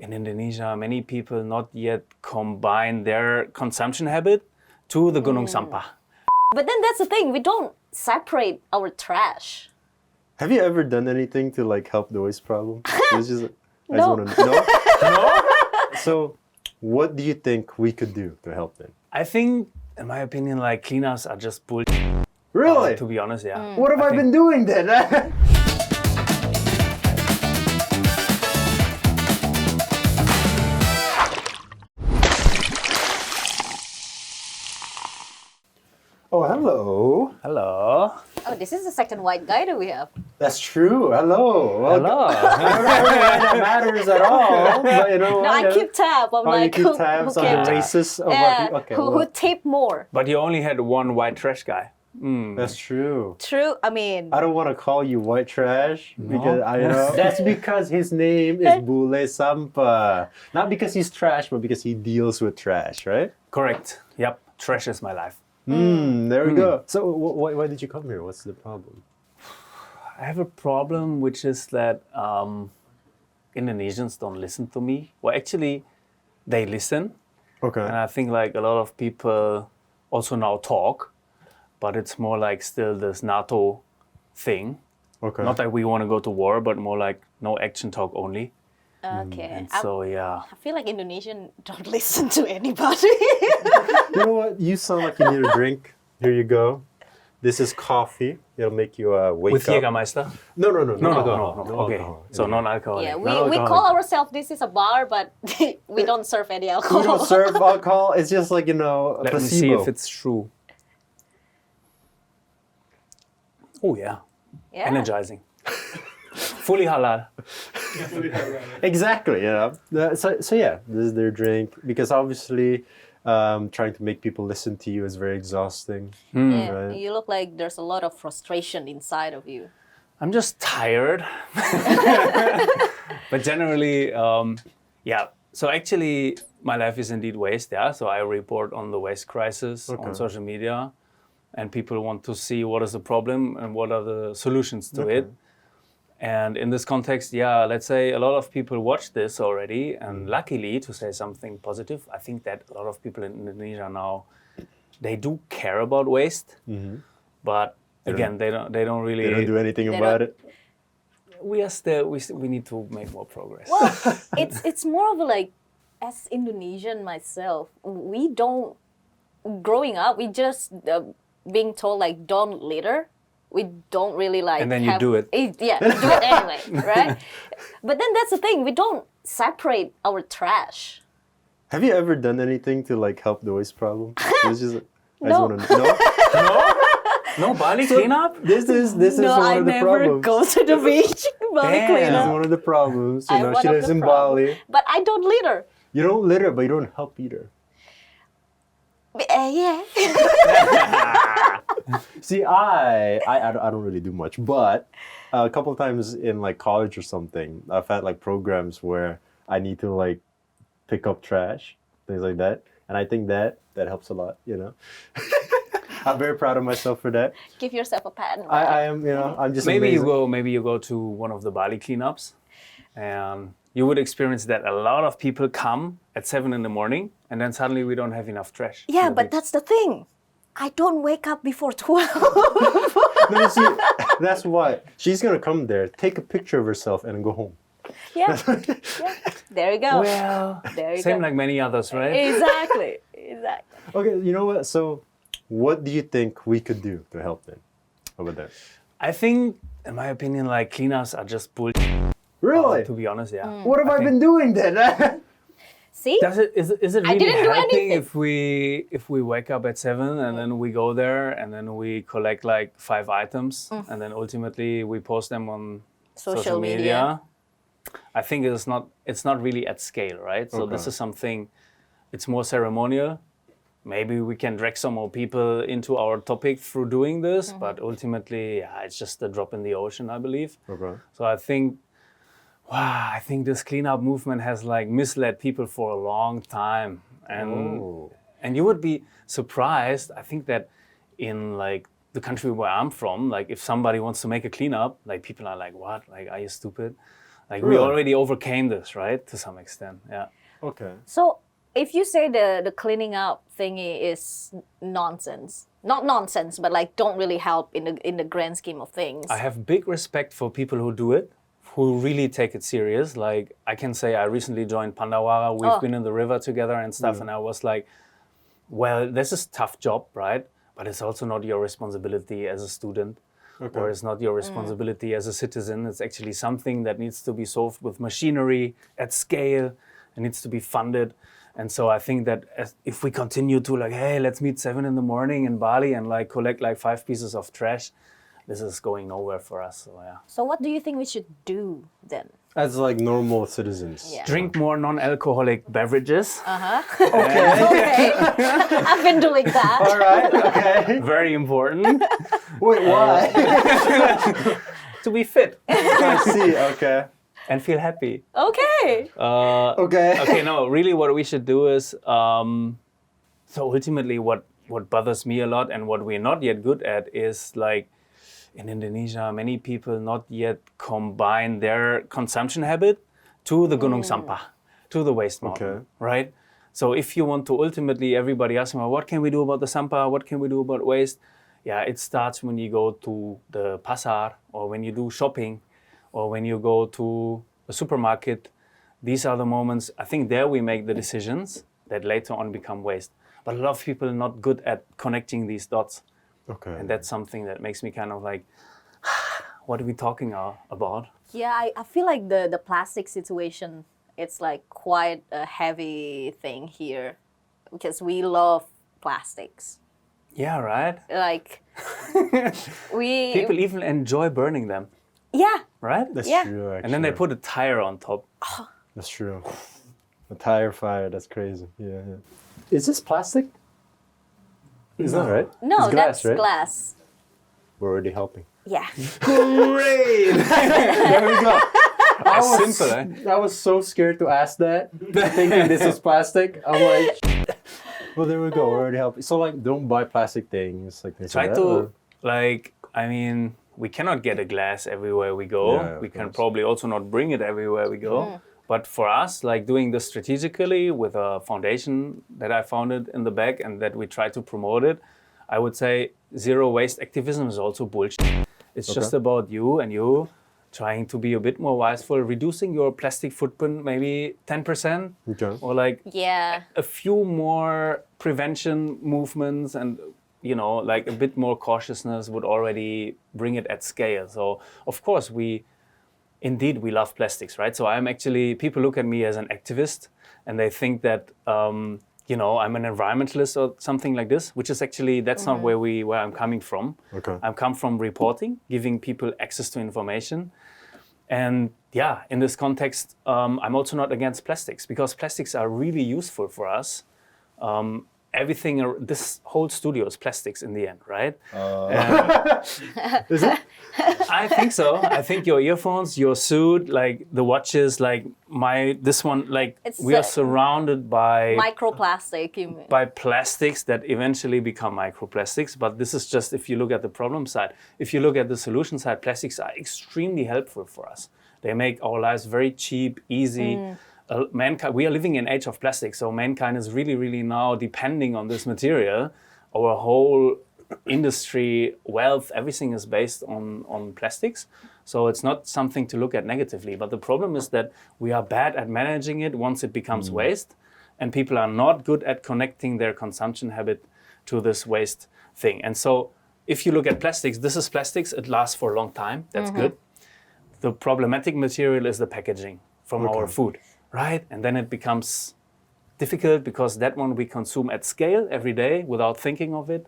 in Indonesia, many people not yet combine their consumption habit to the gunung sampah. But then that's the thing, we don't separate our trash. Have you ever done anything to like help the waste problem? It's just, I No. just wanna, no? So, what do you think we could do to help them? I think, in my opinion, like cleanups are just bullshit. Really? To be honest, yeah. What have I been doing then? Oh, hello. Hello. Oh, this is the second white guy that we have. That's true. Hello. Well, Hello. I don't know why that matters at all. But you know No, what? I keep tab. I'm Oh, like, you keep tabs on came- the races of Yeah, our okay, who well, taped more? But you only had one white trash guy. that's true. True, I mean, I don't want to call you white trash because I know that's because his name is Bule Sampa. Not because he's trash, but because he deals with trash, right? Correct. Yep. Trash is my life. There we go. So why did you come here? What's the problem? I have a problem, which is that Indonesians don't listen to me. Well, actually, they listen. Okay. And I think like a lot of people also now talk, but it's more like still this NATO thing. Okay. Not that we want to go to war, but more like no action talk only. okay. And so, yeah. I feel like Indonesian don't listen to anybody. You know what? You sound like you need a drink. Here you go. This is coffee. It'll make you wake With up. Jägermeister? No, No, alcohol. Okay. alcohol. So non-alcoholic. Yeah, Not we alcoholic. call ourselves this is a bar, but we don't serve any alcohol. We don't serve alcohol. It's just like, you know, a Let me placebo. see if it's true. Oh, yeah. Yeah. Energizing. Fully halal. Exactly, yeah. So yeah, this is their drink because obviously trying to make people listen to you is very exhausting. Yeah, Right. you look like there's a lot of frustration inside of you. I'm just tired. But generally, yeah. So actually, my life is indeed waste, yeah. So I report on the waste crisis on social media, and people want to see what is the problem and what are the solutions to it. And in this context, yeah, let's say a lot of people watch this already, and luckily, to say something positive, I think that a lot of people in Indonesia now, they do care about waste, but again, they don't really. They don't do anything They about don't- it. We are still we need to make more progress. Well, it's more of a like, as Indonesian myself, we don't. Growing up, we just being told like don't litter. We don't really like. And then you do it. Yeah, you do it anyway, right? But then that's the thing. We don't separate our trash. Have you ever done anything to like help the waste problem? It's just, No. No Bali cleanup? This is No, one I of the never problems. go to the beach. Bali Damn. This cleanup. is one of the problems. You I'm know, one she of lives the in problem. Bali. But I don't litter. You don't litter, but you don't help either. Yeah. See, I don't really do much, but a couple of times in like college or something, I've had like programs where I need to like pick up trash, things like that, and I think that helps a lot. You know, I'm very proud of myself for that. Give yourself a pat. I am, you know, I'm just Maybe amazing. you go to one of the Bali cleanups, and you would experience that a lot of people come at 7 in the morning, and then suddenly we don't have enough trash. Yeah, but that's the thing. I don't wake up before 12. No, see, that's why she's gonna come there, take a picture of herself, and go home. Yeah. Yeah. There you go. Well, There you same go. like many others, right? Exactly. Exactly. Okay, you know what? So, what do you think we could do to help them over there? I think, in my opinion, like cleanups are just bullshit. Really? To be honest, yeah. Mm. What have I been doing then? See? Is it I really didn't do helping anything. if we wake up at 7 and then we go there and then we collect like 5 items and then ultimately we post them on social media? I think it's not really at scale, right? So this Okay. is something, it's more ceremonial. Maybe we can drag some more people into our topic through doing this, but ultimately, yeah, it's just a drop in the ocean, I believe. Okay. So I think this cleanup movement has like misled people for a long time, and you would be surprised. I think that in like the country where I'm from, like if somebody wants to make a cleanup, like people are like, "What? Like, are you stupid?" Like we Really? already overcame this, right? To some extent, yeah. Okay. So, if you say To some extent, yeah. Okay. so if you say the cleaning up thingy is nonsense, not nonsense, but like don't really help in the grand scheme of things. I have big respect for people who do it, who really take it serious. Like I can say I recently joined Pandawara. We've been in the river together and stuff, and I was like, well, this is a tough job, right? But it's also not your responsibility as a student. Or it's not your responsibility as a citizen. It's actually something that needs to be solved with machinery at scale. It needs to be funded. And so I think that if we continue to like, hey, let's meet 7 a.m. in Bali and like collect like 5 pieces of trash, this is going nowhere for us. So yeah. So what do you think we should do then? As like normal citizens. Yeah. Drink more non-alcoholic beverages. Okay, I've been doing that. All right. Okay. Very important. Wait, why? To be fit I see. Okay. and feel happy. Okay. Okay. Okay, no, really what we should do is, so ultimately what bothers me a lot and what we're not yet good at is like, in Indonesia, many people not yet combine their consumption habit to the gunung sampah, to the waste mountain, right? So if you want to ultimately, everybody asks me, what can we do about the sampah? What can we do about waste? Yeah, it starts when you go to the pasar or when you do shopping or when you go to a supermarket. These are the moments, I think there we make the decisions that later on become waste. But a lot of people are not good at connecting these dots. Okay. And that's something that makes me kind of like, what are we talking about? Yeah, I feel like the plastic situation, it's like quite a heavy thing here because we love plastics. Yeah, right? Like we People even enjoy burning them, yeah. right? That's Yeah. true. Actually. And then they put a tire on top. That's true. A tire fire. That's crazy. Yeah. Is this plastic? Is that right? No, It's that's right? glass. We're already helping. Yeah. Great! There we go. As simple, eh? I was so scared to ask that, thinking this was plastic. I'm like, well, there we go. We're already helping. So, like, don't buy plastic things, like things Try like that. to, or- like, I mean, we cannot get a glass everywhere we go. Yeah, of we can course. probably also not bring it everywhere we go. But for us, like doing this strategically with a foundation that I founded in the back and that we try to promote it, I would say zero waste activism is also bullshit. It's just about you and you trying to be a bit more wiseful, reducing your plastic footprint maybe 10%, Okay. or like Yeah. a few more prevention movements and like a bit more cautiousness would already bring it at scale. So of course we love plastics, right? So people look at me as an activist and they think that I'm an environmentalist or something like this, which is actually that's not where I'm coming from. Okay. I come from reporting, giving people access to information. And yeah, in this context, I'm also not against plastics because plastics are really useful for us. This whole studio is plastics in the end, right? Is it? I think so. I think your earphones, your suit, like the watches, like this one, like we are surrounded by Microplastic, you mean? by plastics that eventually become microplastics. But this is just if you look at the problem side. If you look at the solution side, plastics are extremely helpful for us. They make our lives very cheap, easy. Mankind, we are living in age of plastic, so mankind is really, really now depending on this material. Our whole industry, wealth, everything is based on plastics. So it's not something to look at negatively. But the problem is that we are bad at managing it once it becomes waste. And people are not good at connecting their consumption habit to this waste thing. And so if you look at plastics, this is plastics. It lasts for a long time. That's good. The problematic material is the packaging from our food, right? And then it becomes difficult because that one we consume at scale every day without thinking of it.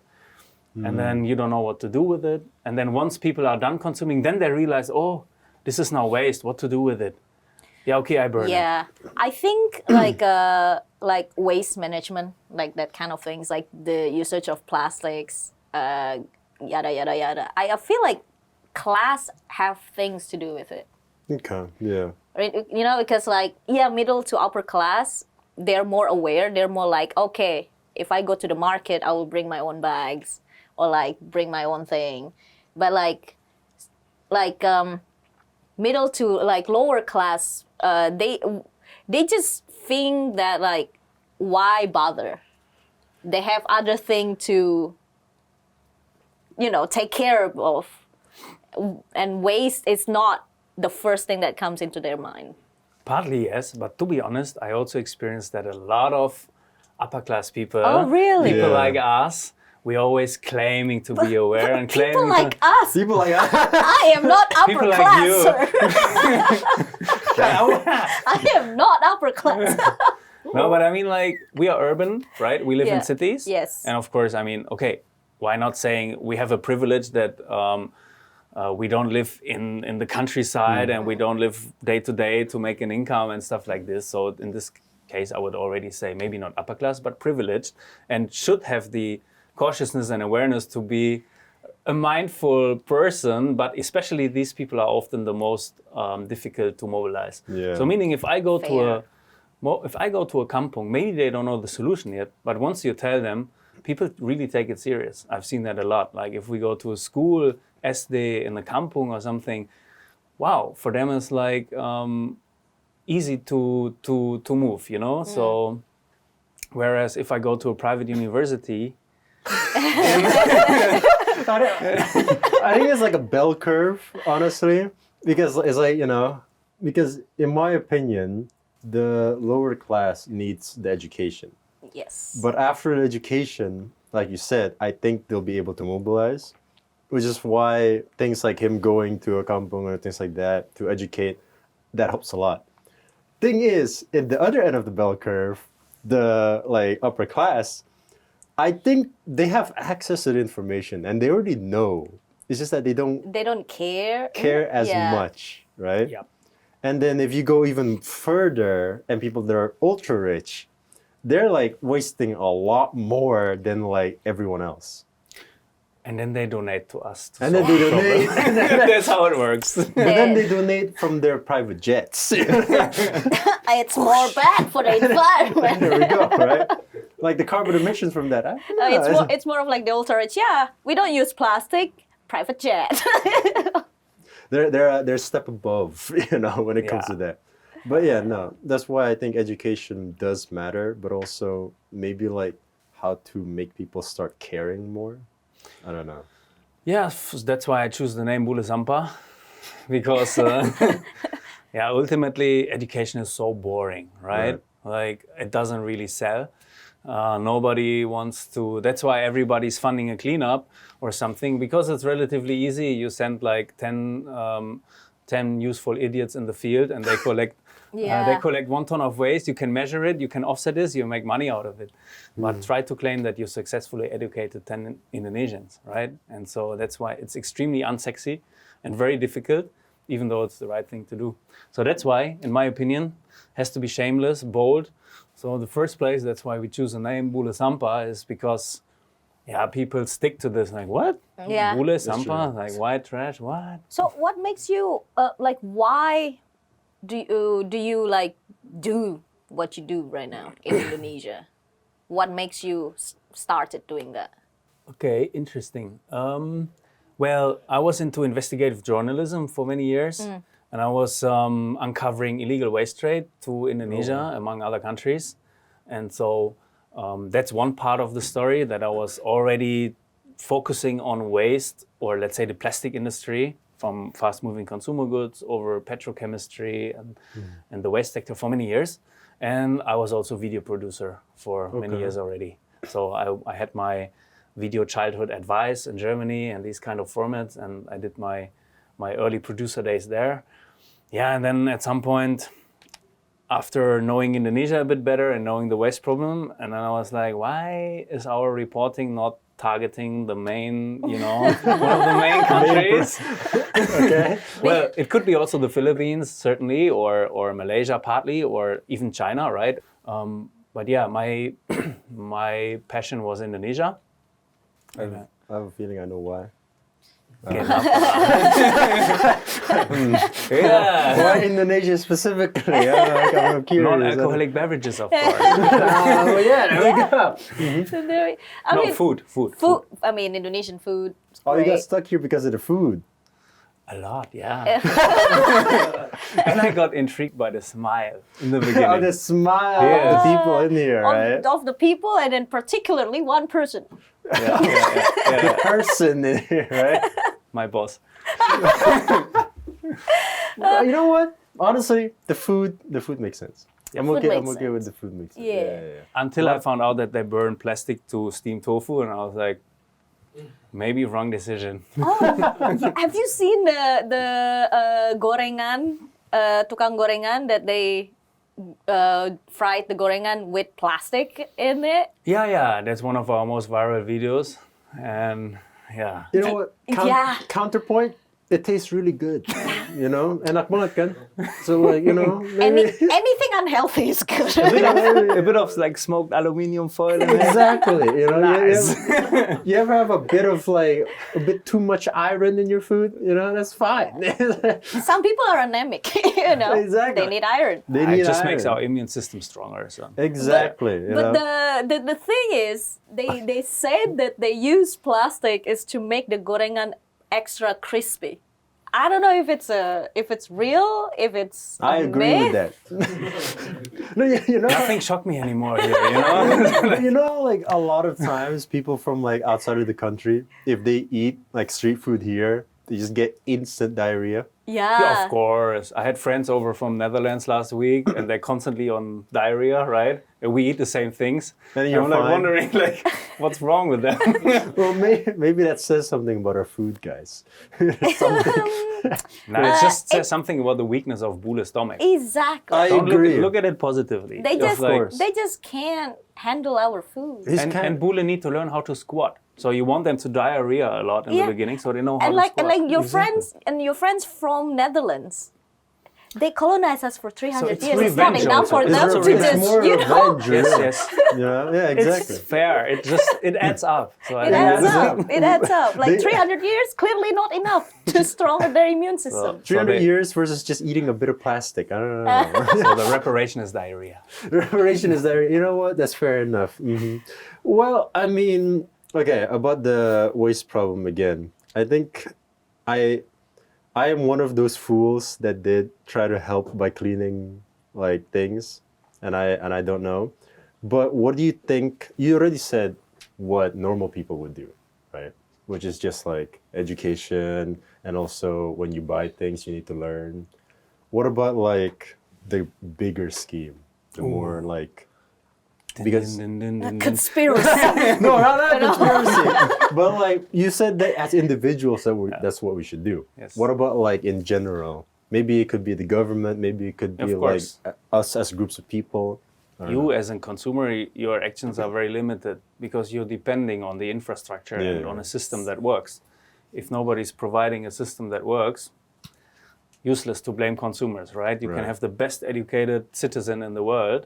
And then you don't know what to do with it. And then once people are done consuming, then they realize, oh, this is now waste. What to do with it? Yeah, okay, I burn it. Yeah, I think like waste management, like that kind of things, like the usage of plastics, yada yada yada. I feel like class have things to do with it. Okay. Yeah. Right? Because like middle to upper class, they're more aware. They're more like, okay, if I go to the market, I will bring my own bags or like bring my own thing. But like middle to like lower class, they just think that like, why bother? They have other thing to, take care of, and waste is not the first thing that comes into their mind. Partly yes, but to be honest, I also experienced that a lot of upper class people, Oh, really? people Yeah. like us, we always claiming to be aware and claiming People like us. People like us. I am not upper People like class, you. sir. I am not upper class. No, but I mean, like, we are urban, right? We live Yeah. in cities. Yes. And of course, I mean, okay, why not saying we have a privilege that we don't live in the countryside and we don't live day to day to make an income and stuff like this. So in this case, I would already say maybe not upper class, but privileged, and should have the cautiousness and awareness to be a mindful person, but especially these people are often the most difficult to mobilize. Yeah. So meaning if I go Fair. to a kampong, maybe they don't know the solution yet, but once you tell them, people really take it serious. I've seen that a lot. Like if we go to a school, SD in the kampong or something, wow, for them it's like easy to move, you know? So whereas if I go to a private university, I think it's like a bell curve, honestly, because it's like, because in my opinion, the lower class needs the education. Yes. But after the education, like you said, I think they'll be able to mobilize, which is why things like him going to a kampong or things like that to educate, that helps a lot. Thing is, in the other end of the bell curve, the like upper class, I think they have access to the information and they already know. It's just that they don't care as Yeah. much, right? yeah. And then if you go even further and people that are ultra rich, they're like wasting a lot more than like everyone else. And then they donate to us. To And then solve they the problem. donate, That's how it works. but then they donate from their private jets. It's more bad for the environment. There we go, right? Like the carbon emissions from that. I don't know. It's more of like the ultra rich. Yeah, we don't use plastic. Private jet. They're a step above, when it comes Yeah. to that. But yeah, no, that's why I think education does matter, but also maybe like how to make people start caring more. I don't know. Yeah, that's why I choose the name Bule Sampa, because ultimately education is so boring, right? Like it doesn't really sell. Nobody wants to. That's why everybody's funding a cleanup or something, because it's relatively easy. You send like 10 useful idiots in the field, and they collect. Yeah. They collect 1 ton of waste. You can measure it. You can offset this. You make money out of it. But try to claim that you successfully educated 10 Indonesians, right? And so that's why it's extremely unsexy and very difficult, even though it's the right thing to do. So that's why, in my opinion, has to be shameless, bold. So in the first place, that's why we choose the name Bule Sampa, is because, people stick to this. Like, what? Yeah. Bule Sampa? true. Like, white trash? What? So what makes you like? Why do you like do what you do right now in Indonesia? What makes you started doing that? Okay, interesting. Well, I was into investigative journalism for many years, and I was uncovering illegal waste trade to Indonesia, among other countries. And so that's one part of the story, that I was already focusing on waste, or let's say the plastic industry, from fast-moving consumer goods over petrochemistry and the waste sector for many years. And I was also video producer for many years already. So I had my video childhood advice in Germany and these kind of formats, and I did my early producer days there. Yeah, and then at some point, after knowing Indonesia a bit better and knowing the waste problem, and then I was like, why is our reporting not targeting the main, one of the main countries? Okay. Well, it could be also the Philippines, certainly, or Malaysia partly, or even China, right? But yeah, my my passion was Indonesia. I have a feeling I know why. Yeah. Why Indonesia specifically? I'm curious. Non-alcoholic beverages, of course. Oh yeah, there we go. So I No, mean, food. I mean, Indonesian food. Oh, you got great. stuck here because of the food. A lot, yeah. And I got intrigued by the smile in the beginning. Oh, the smile of Yes. the people in here, right? Of the people, and then particularly one person. The person in here, right? My boss. You know what? Honestly, the food makes sense. I'm food okay. makes I'm okay with sense. the food makes sense. Yeah. Until I found out that they burn plastic to steam tofu, and I was like, maybe wrong decision. Have you seen the gorengan, tukang gorengan that they fried the gorengan with plastic in it? Yeah, that's one of our most viral videos, and yeah. You know what? Yeah. Counterpoint. It tastes really good, you know. Enak banget kan? So like, you know, maybe Anything unhealthy is good. A bit of like smoked aluminium foil in there. exactly. You know, Nice. you ever have a bit too much iron in your food? You know, that's fine. Some people are anemic, you know. Exactly. They need iron. They need It just makes iron. our immune system stronger. So Exactly. you But know? the thing is, they said that they use plastic is to make the gorengan extra crispy. I don't know if it's real, if it's a I agree with myth. that. No, you know, nothing shocked me anymore here. You know. you know, like a lot of times people from like outside of the country, if they eat like street food here, they just get instant diarrhea. Yeah, of course. I had friends over from Netherlands last week, and they're constantly on diarrhea, right? And we eat the same things. And you're I'm like fine. wondering, like, what's wrong with them? Well, maybe that says something about our food, guys. Something. No, it just says something about the weakness of Bule's stomach. Exactly. I Don't agree. look at it positively. They Just just they just can't handle our food. This and kind- Bule need to learn how to squat. So you want them to diarrhea a lot in Yeah. the beginning, so they know how And to like squat. your friends from Netherlands, they colonized us for 300 it's years. It's not revenge enough for also. them It's to revenge. just, It's more you know. revenge, Yes, really. yes. Yeah, exactly. It's fair. It adds up. So I It think adds that's- up. It adds up. Like They- 300 years, clearly not enough to stronger their immune system. 300 they- years versus just eating a bit of plastic. I don't know. So the reparation is diarrhea. The reparation is there. You know what? That's fair enough. Well, I mean, okay, about the waste problem again. I think I am one of those fools that did try to help by cleaning like things, and I don't know. But what do you think? You already said what normal people would do, right? Which is just like education, and also when you buy things, you need to learn. What about like the bigger scheme, the more like because Dun, dun, dun, dun, dun. Conspiracy. no, not conspiracy. But like you said that as individuals that's what we should do. Yes. What about like in general? Maybe it could be the government. Maybe it could be Of like course. us as groups of people. I don't know. You as a consumer, your actions are very limited because you're depending on the infrastructure and Yeah. on a system that works. If nobody's providing a system that works, useless to blame consumers, right? You can Right. have the best educated citizen in the world,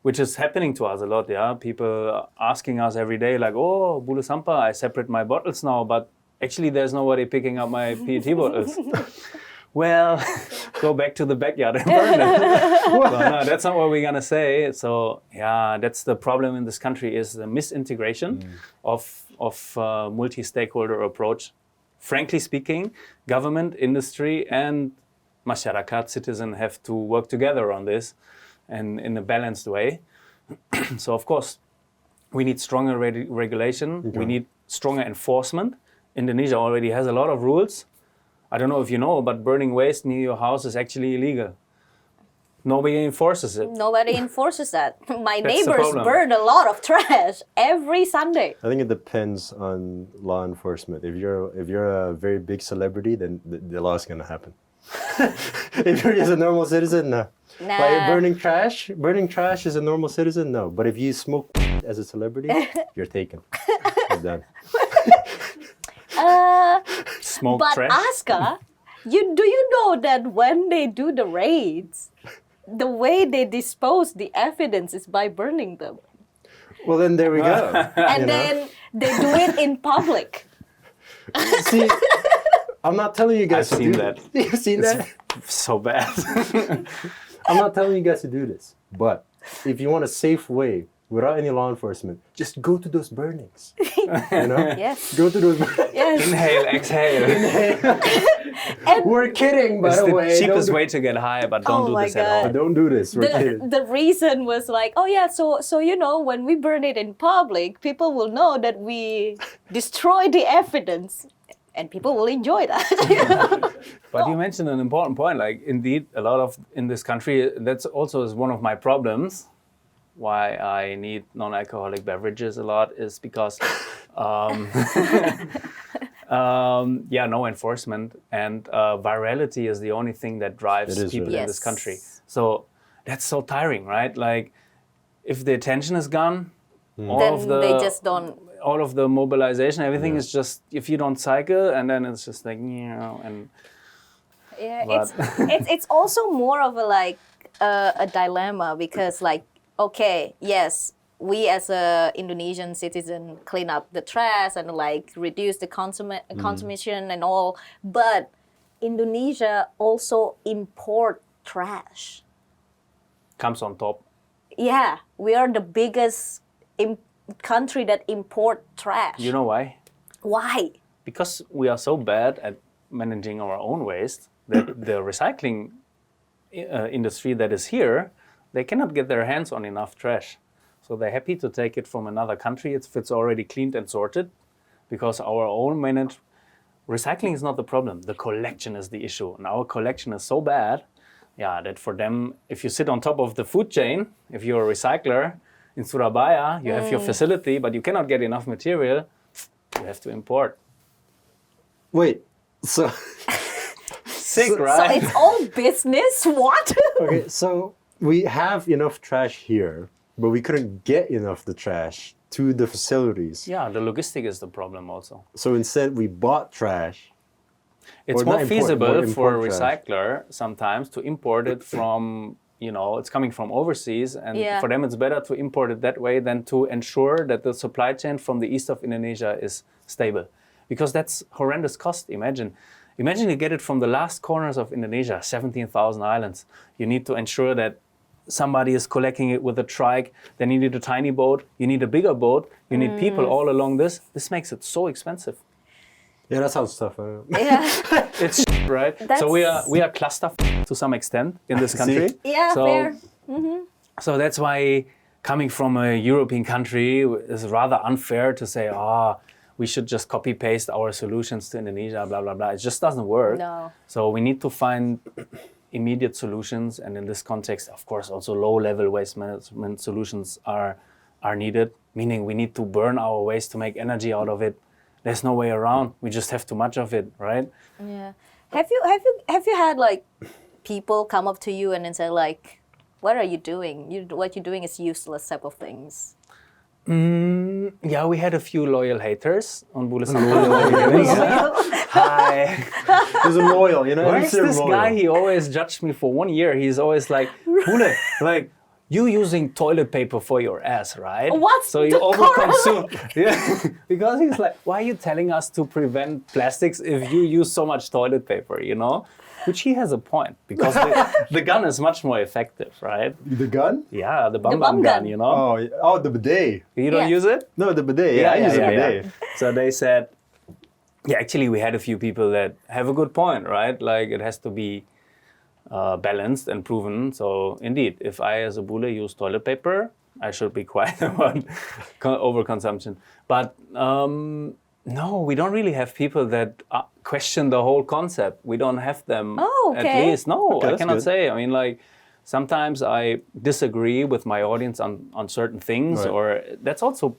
which is happening to us a lot, yeah? People asking us every day, like, oh, Bule Sampa, I separate my bottles now, but actually there's nobody picking up my PET bottles. Well, go back to the backyard and burn them. Well, no, that's not what we're gonna say. So yeah, that's the problem in this country is the misintegration of multi-stakeholder approach. Frankly speaking, government, industry, and masyarakat, citizen have to work together on this, and in a balanced way. So of course, we need stronger regulation. We need stronger enforcement. Indonesia already has a lot of rules. I don't know if you know, but burning waste near your house is actually illegal. Nobody enforces it. Nobody enforces that. My That's the neighbors problem. burn a lot of trash every Sunday. I think it depends on law enforcement. If you're a very big celebrity, then the law is gonna happen. If you're just a normal citizen, no. Nah. Like burning trash is a normal citizen, no. But if you smoke as a celebrity, you're taken. You're done. Smoke But trash. Aska, do you know that when they do the raids, the way they dispose the evidence is by burning them, Well, then there we go. and You know? then they do it in public. See, I'm not telling you guys I've to seen do that. You've seen that? So bad. I'm not telling you guys to do this. But if you want a safe way without any law enforcement. Just go to those burnings. You know? Yes. Go to those burnings. Yes. Inhale, exhale. We're kidding, by It's the the way. cheapest Don't way to get high, but don't Oh do my this at God. all. Don't do this. We're kidding. The reason was like, oh yeah, so you know, when we burn it in public, people will know that we destroy the evidence, and people will enjoy that. But you mentioned an important point. Like, indeed, a lot of in this country, that's also is one of my problems. Why I need non-alcoholic beverages a lot is because, no enforcement, and virality is the only thing that drives It is people really. in this country. Yes. So that's so tiring, right? Like, if the attention is gone, all Then of the they just don't. all of the mobilization, everything is just if you don't cycle, and then it's just like and Yeah, But- it's also more of a dilemma because like, okay, yes, we as a Indonesian citizen clean up the trash and like reduce the consumption and all, but Indonesia also import trash. comes on top. Yeah, we are the biggest country that import trash. You know why? Why? Because we are so bad at managing our own waste that the recycling industry that is here, they cannot get their hands on enough trash. So they're happy to take it from another country if it's already cleaned and sorted, because our own recycling is not the problem. The collection is the issue. And our collection is so bad, that for them, if you sit on top of the food chain, if you're a recycler in Surabaya, you have your facility, but you cannot get enough material, you have to import. Wait, so Sick, So right? it's all business? What? okay, so we have enough trash here, but we couldn't get enough the trash to the facilities. Yeah, the logistic is the problem also. So instead, we bought trash. It's Or more not import, feasible more for a import trash. recycler sometimes to import it from, it's coming from overseas. And Yeah. for them, it's better to import it that way than to ensure that the supply chain from the east of Indonesia is stable. Because that's horrendous cost. Imagine you get it from the last corners of Indonesia, 17,000 islands. You need to ensure that somebody is collecting it with a trike. Then you need a tiny boat. You need a bigger boat. You need people all along this. This makes it so expensive. Yeah, that sounds tough. Yeah. It's right. So we are cluster to some extent in this country. Yeah, so, fair. So that's why coming from a European country is rather unfair to say, we should just copy paste our solutions to Indonesia, blah blah blah. It just doesn't work. No. So we need to find immediate solutions, and in this context, of course, also low-level waste management solutions are needed. Meaning we need to burn our waste to make energy out of it. There's no way around. We just have too much of it, right? Yeah. Have you had like people come up to you and then say like, what are you doing? What you're doing is useless type of things. Yeah, we had a few loyal haters on Bule Sampai. Hi. There's a loyal, Why is They're this loyal. guy? He always judged me for 1 year. He's always like, Bule, like, you using toilet paper for your ass, right? What's So you the overconsume. Yeah, because he's like, why are you telling us to prevent plastics if you use so much toilet paper, Which he has a point, because the gun is much more effective, right? The gun? Yeah, the bum bum gun, gun. Oh, the bidet. You don't Yeah. use it? No, the bidet. Yeah, I use a bidet. So they said, actually, we had a few people that have a good point, right? Like, it has to be balanced and proven. So, indeed, if I, as a Bule, use toilet paper, I should be quiet about overconsumption. But no, we don't really have people that question the whole concept. We don't have them. Oh, okay. At least, no, Okay, I that's cannot good. say. I mean, like, sometimes I disagree with my audience on certain things, Right. or that's also,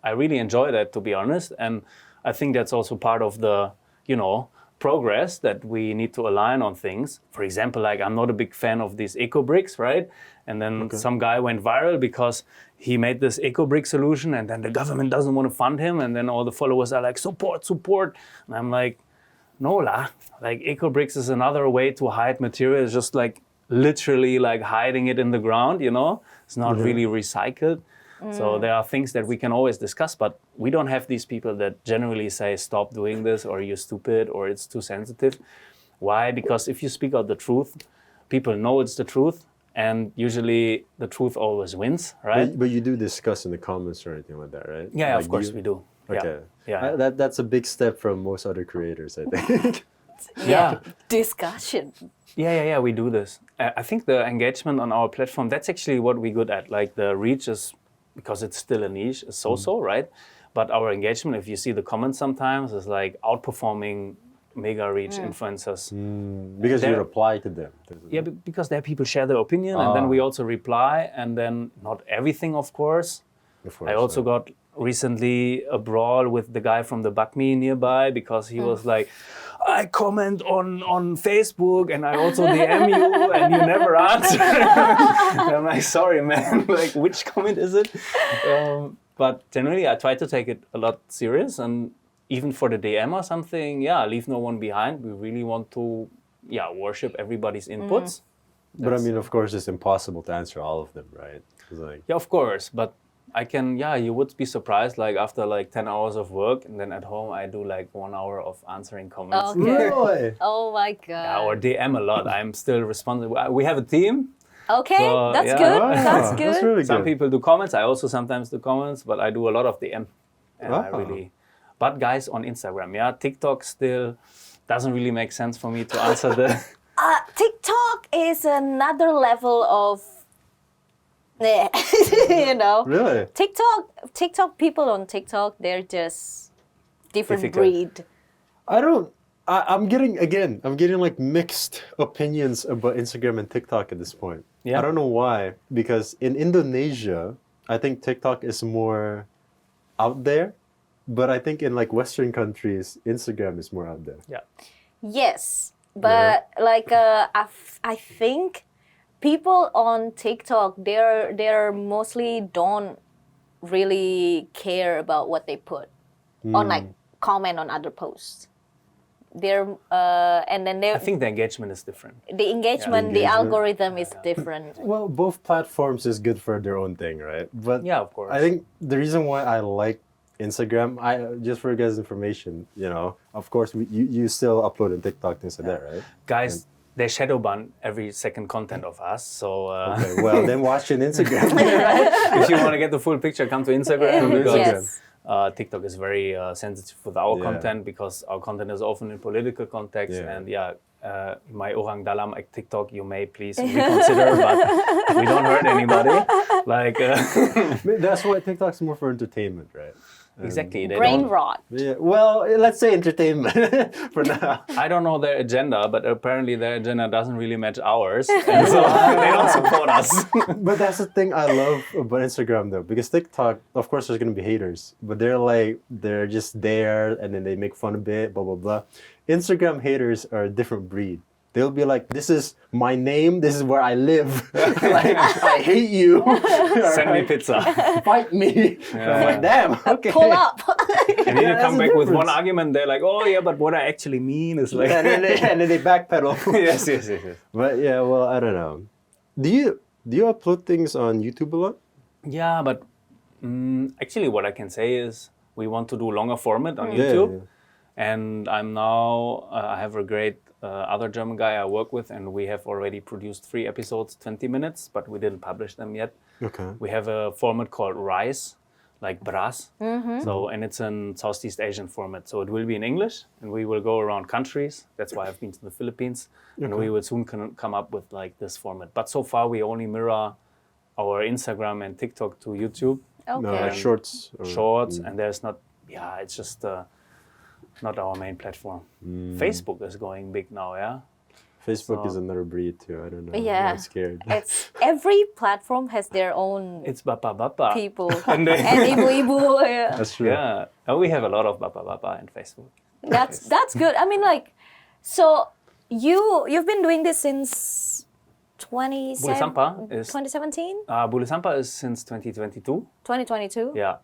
I really enjoy that, to be honest. And I think that's also part of the, progress that we need to align on things. For example, like, I'm not a big fan of these eco bricks, right? And then some guy went viral because he made this eco brick solution, and then the government doesn't want to fund him, and then all the followers are like, support. And I'm like, no lah, like, eco bricks is another way to hide material. It's just like literally like hiding it in the ground, It's not really recycled. So there are things that we can always discuss, but we don't have these people that generally say, stop doing this, or you're stupid, or it's too sensitive. Why? Because if you speak out the truth, people know it's the truth, and usually the truth always wins, right? But you do discuss in the comments or anything like that, right? Yeah, Like, of course we do. Okay. Yeah. That's a big step from most other creators, I think. Yeah. Discussion. Yeah, we do this. I think the engagement on our platform, that's actually what we're good at. Like the reach is, because it's still a niche, is so-so, right? But our engagement, if you see the comments sometimes, is like outperforming mega reach influencers. Because you There- reply to them. Yeah, because there people share their opinion and then we also reply, and then not everything, of course. Of course, I also got recently a brawl with the guy from the Bakmi nearby because he was like, I comment on Facebook and I also DM you and you never answer. And I'm like, sorry, man. Like, which comment is it? But generally, I try to take it a lot serious, and even for the DM or something, leave no one behind. We really want to, worship everybody's inputs. But I mean, of course, it's impossible to answer all of them, right? It's like, Yeah, of course, but I can, you would be surprised, like after like 10 hours of work, and then at home I do like 1 hour of answering comments. Okay. really? Oh my god. Yeah, or DM a lot. I'm still responsible. We have a team. Okay, So, that's yeah. good. Wow, That's good. That's really Some good. people do comments. I also sometimes do comments, but I do a lot of DM. And I Wow. really, but guys on Instagram, TikTok still doesn't really make sense for me to answer the. TikTok is another level of, you know. Really? TikTok people on TikTok, they're just different Difficult. breed. I'm getting like mixed opinions about Instagram and TikTok at this point. Yeah. I don't know why, because in Indonesia, I think TikTok is more out there, but I think in like Western countries, Instagram is more out there. Yeah. Yes, but like I think people on TikTok, they're mostly don't really care about what they put on, like comment on other posts. They're and then I think the engagement is different. the engagement, the Engagement. algorithm is different. Well, both platforms is good for their own thing, right? But Yeah, of course. I think the reason why I like Instagram, just for you guys' information, of course, you still upload on TikTok, things like that, right? Guys, they shadow ban every second content of us. So Okay, well, then watch it on Instagram. if you want to get the full picture, come to Instagram. Because, Yes. TikTok is very sensitive with our Yeah. content because our content is often in political context. Yeah. And my orang dalam at TikTok, you may please reconsider, but we don't hurt anybody. Like That's why TikTok's more for entertainment, right? exactly, they Brain don't. rot. Yeah, well, let's say entertainment for now. I don't know their agenda, but apparently their agenda doesn't really match ours, and so they don't support us. But that's the thing I love about Instagram, though, because TikTok, of course, there's gonna be haters, but they're just there, and then they make fun of it, blah blah blah. Instagram haters are a different breed. They'll be like, "This is my name. This is where I live. Like, I hate you. Send me pizza. Fight me." I'm like, damn. Okay. Pull up. And then you Yeah, come that's back the with one difference. argument. They're like, "Oh yeah, but what I actually mean is like." And then they backpedal. yes. But yeah, well, I don't know. Do you upload things on YouTube a lot? Yeah, but actually, what I can say is we want to do longer format on Yeah, YouTube, yeah. and I'm now I have a great other German guy I work with, and we have already produced 3 episodes, 20 minutes, but we didn't publish them yet. Okay. We have a format called Rise, like Bras. So, and it's in Southeast Asian format. So it will be in English, and we will go around countries. That's why I've been to the Philippines, and we will soon come up with like this format. But so far, we only mirror our Instagram and TikTok to YouTube. No, Okay. like shorts. Shorts, and there's not, it's just not our main platform. Facebook is going big now, Facebook So- is another breed too. I don't know. Yeah. I'm scared. It's every platform has their own It's Bapa Bapa. people And and they- ibu-ibu. Yeah. That's true. Yeah, and we have a lot of Bapa Bapa in Facebook. That's good. I mean, like, so you've been doing this since Bule Sampa is 2017, Bule Sampa is since 2022. 2022. Yeah,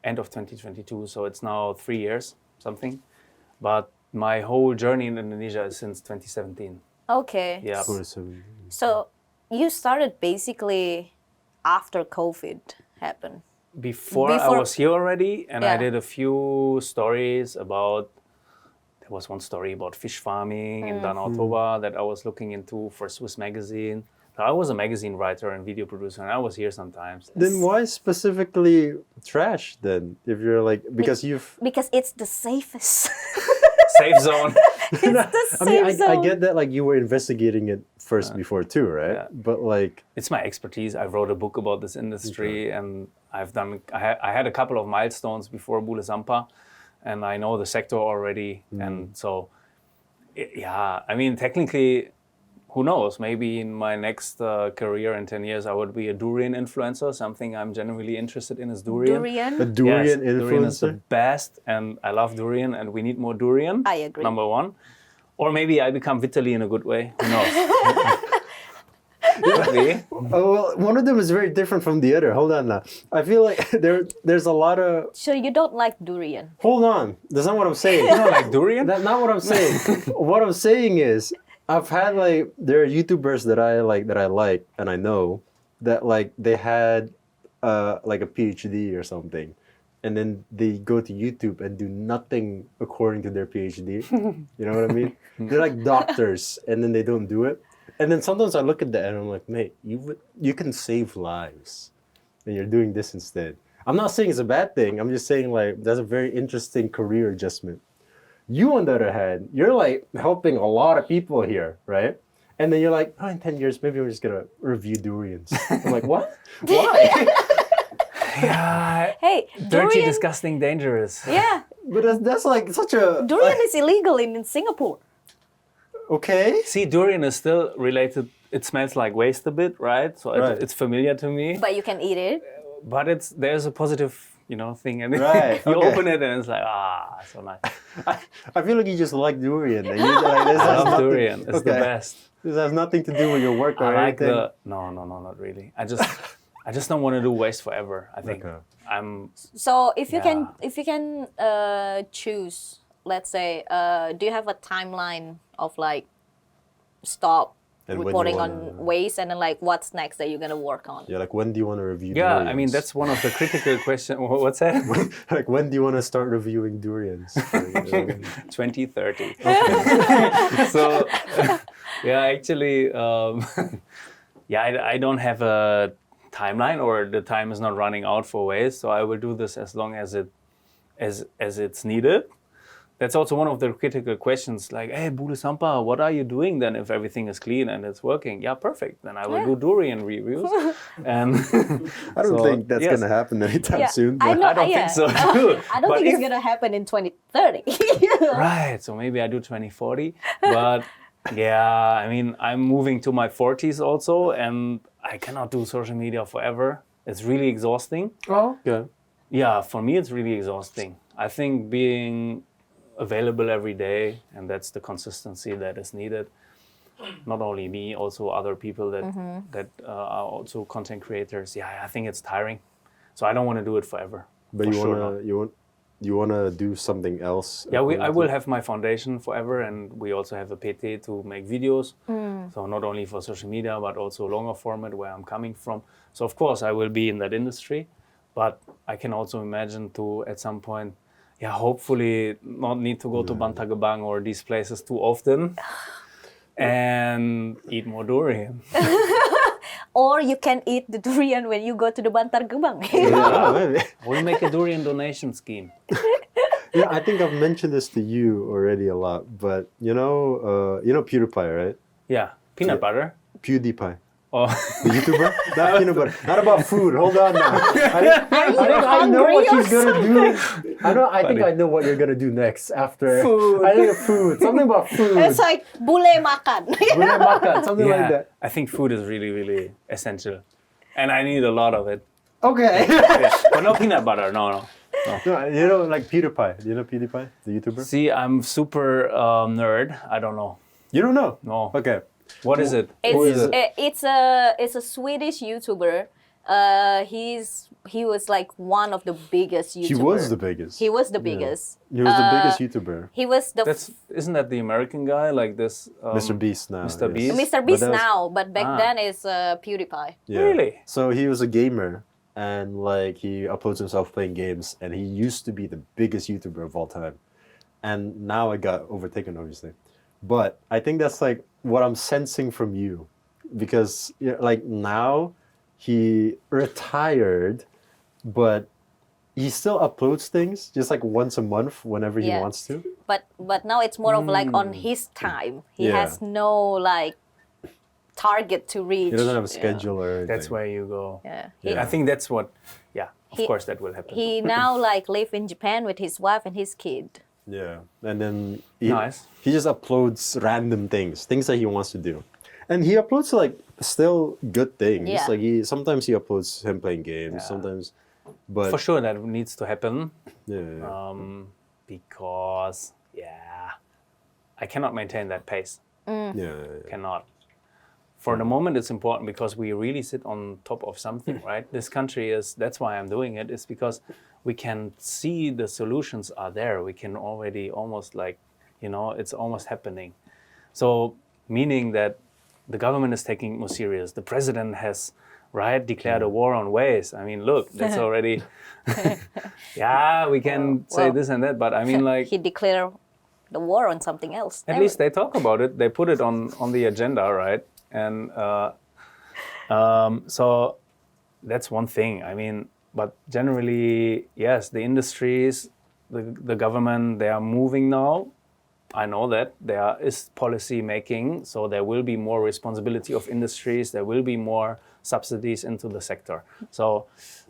end of 2022. So it's now 3 years, something. But my whole journey in Indonesia is since 2017. Okay. Yeah. So you started basically after COVID happened. Before I Before- was here already, and I Yeah. did a few stories about. There was one story about fish farming in Danau Toba that I was looking into for Swiss Magazine. I was a magazine writer and video producer, and I was here sometimes. Then why specifically trash then? If you're like, because you've... Because it's the safest. Safe zone. It's the I mean, safe zone. I get that like you were investigating it first before too, right? Yeah. But like, It's my expertise. I wrote a book about this industry, and I've done. I had a couple of milestones before Bule Sampa, and I know the sector already, and so, yeah. I mean, technically, who knows? Maybe in my next career in 10 years, I would be a durian influencer. Something I'm genuinely interested in is durian. a Durian. durian Yes, durian is the influencer? best, and I love durian, and we need more durian. I agree. Number one, or maybe I become Vitaly in a good way. Who knows? Could be. Oh, well, one of them is very different from the other. Hold on now. I feel like there's a lot of... So you don't like durian? Hold on. That's not what I'm saying. You don't like durian? That's not what I'm saying. What I'm saying is, I've had like, there are YouTubers that I like and I know that like they had like a PhD or something, and then they go to YouTube and do nothing according to their PhD. You know what I mean? They're like doctors, and then they don't do it. And then sometimes I look at that and I'm like, mate, you can save lives, and you're doing this instead. I'm not saying it's a bad thing. I'm just saying like that's a very interesting career adjustment. You, on the other hand, you're like helping a lot of people here, right? And then you're like, oh, in 10 years, maybe we're just gonna review durians. I'm like, what? Why? Yeah. Hey, Dirty, durian. disgusting, dangerous. Yeah, But that's like such a... durian is illegal in Singapore. Okay. See, durian is still related. It smells like waste a bit, right? So Right. it's familiar to me. But you can eat it. But there's a positive, thing, and Right, you okay. open it and it's like so nice. I feel like you just like durian. And you, like, this I has love nothing- durian. It's the okay. best. This has nothing to do with your work or I like anything. no, not really. I just don't want to do waste forever. I think Okay. I'm. So if you Yeah. can choose, let's say, do you have a timeline of like stop And when you reporting wanna- on waste, and then like what's next that you're gonna work on? Yeah, like when do you want to review Yeah, durians? I mean that's one of the critical questions. What's that? like when do you want to start reviewing durians? 2030. So, yeah, actually, I don't have a timeline, or the time is not running out for waste. So I will do this as long as it's needed. That's also one of the critical questions. Like, hey, Bule Sampa, what are you doing then if everything is clean and it's working? Yeah, perfect. Then I will do durian reviews. And I don't so, think that's yes. gonna happen anytime Yeah, soon. I but- know. I don't think so too. I don't But think it's if- gonna happen in 2030. Right, so maybe I do 2040, but yeah, I mean, I'm moving to my 40s also, and I cannot do social media forever. It's really exhausting. Oh, okay. Yeah, for me, it's really exhausting. I think being available every day, and that's the consistency that is needed. Not only me, also other people that are also content creators. Yeah, I think it's tiring. So I don't want to do it forever. But For you sure wanna not. you wanna do something else? Yeah, I according will to- have my foundation forever, and we also have a PT to make videos. So not only for social media, but also longer format where I'm coming from. So of course I will be in that industry, but I can also imagine to at some point, hopefully not need to go to Bantar Gebang or these places too often, and eat more durian. Or you can eat the durian when you go to the Bantar Gebang. Yeah, maybe. We'll make a durian donation scheme. Yeah, I think I've mentioned this to you already a lot, but you know PewDiePie, right? Yeah, peanut butter. PewDiePie. Oh, The YouTuber? Not peanut butter. Not about food. Hold on now. I know what hungry she's or gonna do. I think I know what you're gonna do next after. Food. I think food. Something about food. It's like bule makan. Boleh makan, something like that. I think food is really, really essential, and I need a lot of it. Okay. Yeah. But no peanut butter. No. No, you know, like PewDiePie. Do you know PewDiePie, the YouTuber? See, I'm super nerd. I don't know. You don't know? No. Okay. What is it? It's a Swedish YouTuber. He was like one of the biggest YouTubers. He was the biggest. He was the biggest. He was the biggest YouTuber. He was the Isn't that the American guy like this? Mr. Beast now. Mr. yes. Beast? Mr. Beast that was- now, but back Ah. then is PewDiePie. Yeah. Really? So he was a gamer, and like he uploads himself playing games, and he used to be the biggest YouTuber of all time, and now it got overtaken, obviously. But I think that's like what I'm sensing from you because like now he retired, but he still uploads things just like once a month whenever he Yeah. wants to. But now it's more of like on his time. He Yeah. has no like target to reach. He doesn't have a Yeah. schedule or anything. That's where you go. Yeah. Yeah. I think that's what. Yeah, of He- course that will happen. He now like live in Japan with his wife and his kid. Yeah, and then Nice. he just uploads random things that he wants to do, and he uploads like still good things. Yeah. Like sometimes he uploads him playing games, Yeah. sometimes, but For sure that needs to happen. yeah, Because I cannot maintain that pace. yeah, Cannot. For the moment, it's important because we really sit on top of something, right? This country that's why I'm doing it, is because we can see the solutions are there. We can already almost like, it's almost happening. So, meaning that the government is taking it more serious. The president has, declared a war on waste. I mean, look, that's already, we can say Well, this and that, but I mean, like, He declared the war on something else. at least they talk about it. They put it on the agenda, right? And so that's one thing. I mean, but generally, yes, the industries, the government, they are moving now. I know that there is policy making, so there will be more responsibility of industries. There will be more subsidies into the sector. So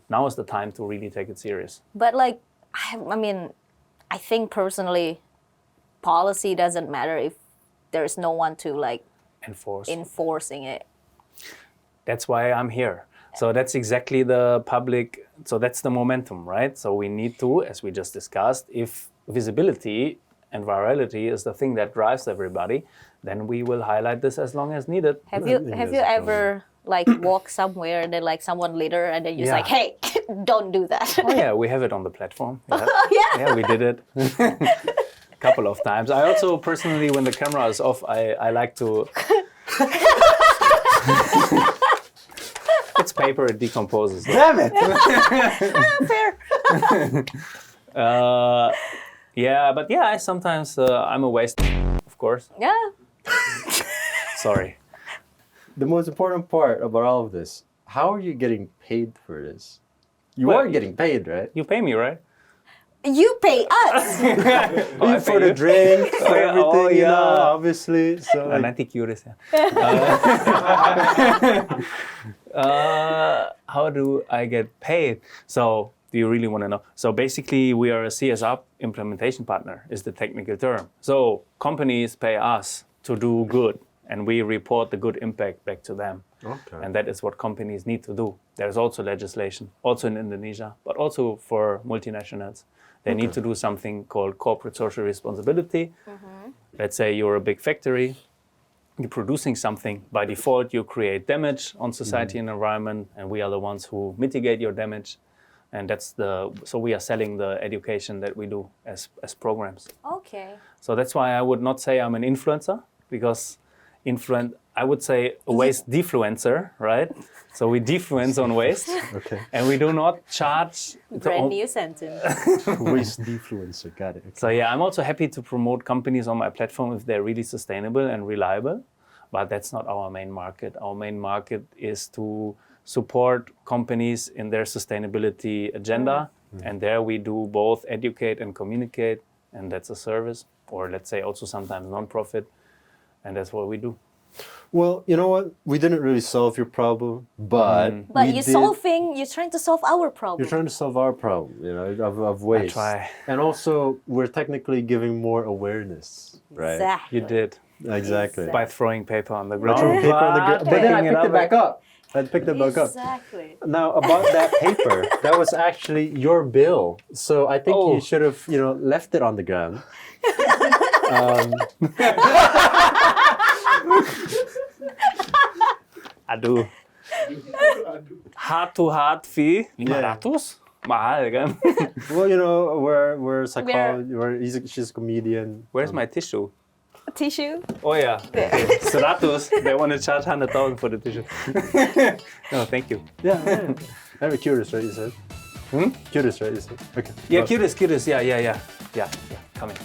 now is the time to really take it serious. But like, I mean, I think personally, policy doesn't matter if there's no one to like Enforce. enforcing it. That's why I'm here. So that's exactly the public, so that's the momentum, right? So we need to, as we just discussed, if visibility and virality is the thing that drives everybody, then we will highlight this as long as needed. Have I you think have you that's ever like walk somewhere and then like someone litter and then you're Yeah. like, hey, don't do that. Oh yeah, we have it on the platform. Yeah, yeah. yeah, we did it a couple of times. I also personally, when the camera is off, I like to. It's paper, it decomposes. damn it! Fair. Yeah, but yeah, I sometimes I'm a waste, of course. Yeah. Sorry. The most important part about all of this: how are you getting paid for this? You Well, are getting paid, right? You pay me, right? You pay us. Oh, I For pay the you? drink, for yeah, everything, oh, yeah. obviously. So like, Nanti curious, yeah. How do I get paid? So, do you really want to know? So, basically, we are a CSR implementation partner, is the technical term. So, companies pay us to do good, and we report the good impact back to them. okay. And that is what companies need to do. There's also legislation, also in Indonesia, but also for multinationals. They need to do something called corporate social responsibility. Let's say you're a big factory, you're producing something. By default, you create damage on society and environment, and we are the ones who mitigate your damage. And so we are selling the education that we do as programs. Okay. So that's why I would not say I'm an influencer, because I would say a waste defluencer, right? So we defluence on waste, Okay. and we do not charge. Brand new sentence. Waste defluencer, got it. Okay. So yeah, I'm also happy to promote companies on my platform if they're really sustainable and reliable, but that's not our main market. Our main market is to support companies in their sustainability agenda, and there we do both educate and communicate, and that's a service, or let's say also sometimes non-profit, and that's what we do. Well, you know what? We didn't really solve your problem, but But we you're trying to solve our problem. You're trying to solve our problem, of waste. try. And also, we're technically giving more awareness, right? Exactly. You did Exactly. by throwing paper on the By ground. throwing paper on the ground. But then I picking picked it back up. I picked it back up. Exactly. Now, about that paper, that was actually your bill. So I think Oh. you should have, left it on the ground. Aduh. Heart fee 500? Mahal kan? Well, we're psychology. She's a comedian. Where's my tissue? Tissue. Oh yeah. Okay. 100. They want to charge 100,000 for the tissue. No, thank you. Yeah. I'm curious, right? You said. Curious, right? You said. Okay. Yeah, Well, curious. Yeah. Coming.